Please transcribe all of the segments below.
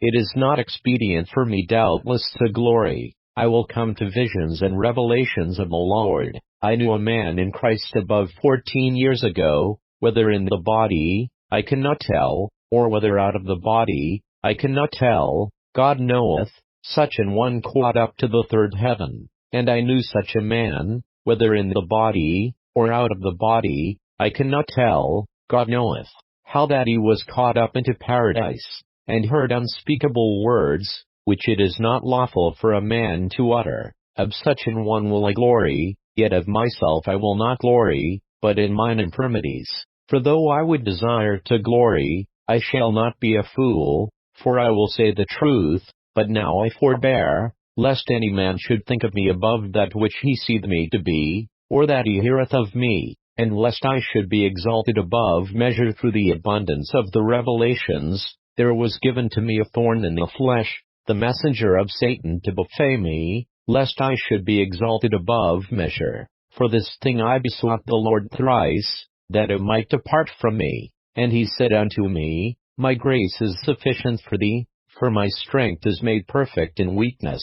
It is not expedient for me doubtless to glory. I will come to visions and revelations of the Lord. I knew a man in Christ above 14 years ago, whether in the body, I cannot tell, or whether out of the body, I cannot tell, God knoweth, such an one caught up to the third heaven. And I knew such a man, whether in the body, or out of the body, I cannot tell, God knoweth, how that he was caught up into paradise, and heard unspeakable words, which it is not lawful for a man to utter. Of such an one will I glory, yet of myself I will not glory, but in mine infirmities. For though I would desire to glory, I shall not be a fool, for I will say the truth, but now I forbear, lest any man should think of me above that which he seeth me to be, or that he heareth of me, and lest I should be exalted above measure through the abundance of the revelations. There was given to me a thorn in the flesh, the messenger of Satan to buffet me, lest I should be exalted above measure. For this thing I besought the Lord thrice, that it might depart from me. And he said unto me, My grace is sufficient for thee, for my strength is made perfect in weakness.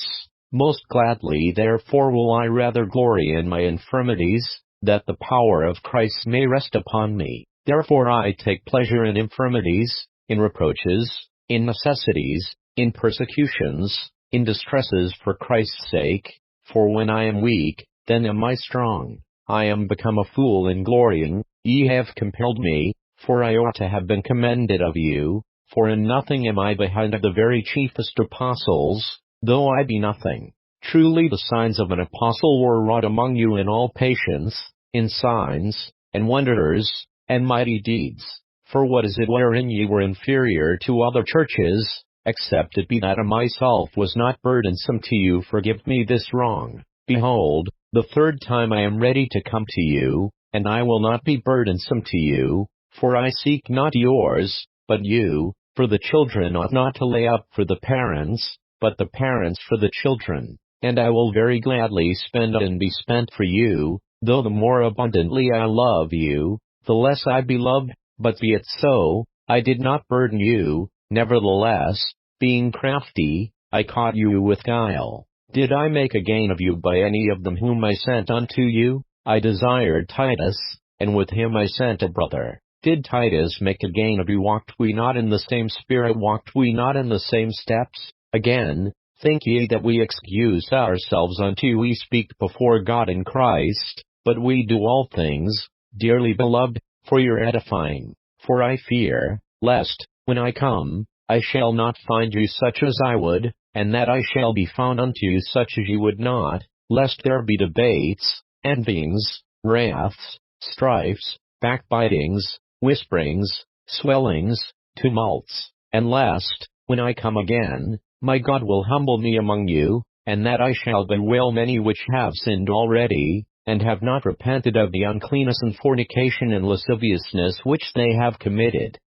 Most gladly therefore will I rather glory in my infirmities, that the power of Christ may rest upon me. Therefore I take pleasure in infirmities, in reproaches, in necessities, in persecutions, in distresses for Christ's sake. For when I am weak, then am I strong. I am become a fool in glorying. Ye have compelled me, for I ought to have been commended of you. For in nothing am I behind of the very chiefest apostles, though I be nothing. Truly the signs of an apostle were wrought among you in all patience, in signs, and wonders, and mighty deeds. For what is it wherein ye were inferior to other churches, except it be that I myself was not burdensome to you? Forgive me this wrong. Behold, the third time I am ready to come to you, and I will not be burdensome to you, for I seek not yours, but you. For the children ought not to lay up for the parents, but the parents for the children. And I will very gladly spend and be spent for you, though the more abundantly I love you, the less I be loved. But be it so, I did not burden you. Nevertheless, being crafty, I caught you with guile. Did I make a gain of you by any of them whom I sent unto you? I desired Titus, and with him I sent a brother. Did Titus make a gain of you? Walked we not in the same spirit? Walked we not in the same steps? Again, think ye that we excuse ourselves unto you? We speak before God in Christ, but we do all things, dearly beloved, for your edifying. For I fear, lest, when I come, I shall not find you such as I would, and that I shall be found unto you such as ye would not, lest there be debates, envyings, wraths, strifes, backbitings, whisperings, swellings, tumults, and lest, when I come again, my God will humble me among you, and that I shall bewail many which have sinned already, and have not repented of the uncleanness and fornication and lasciviousness which they have committed.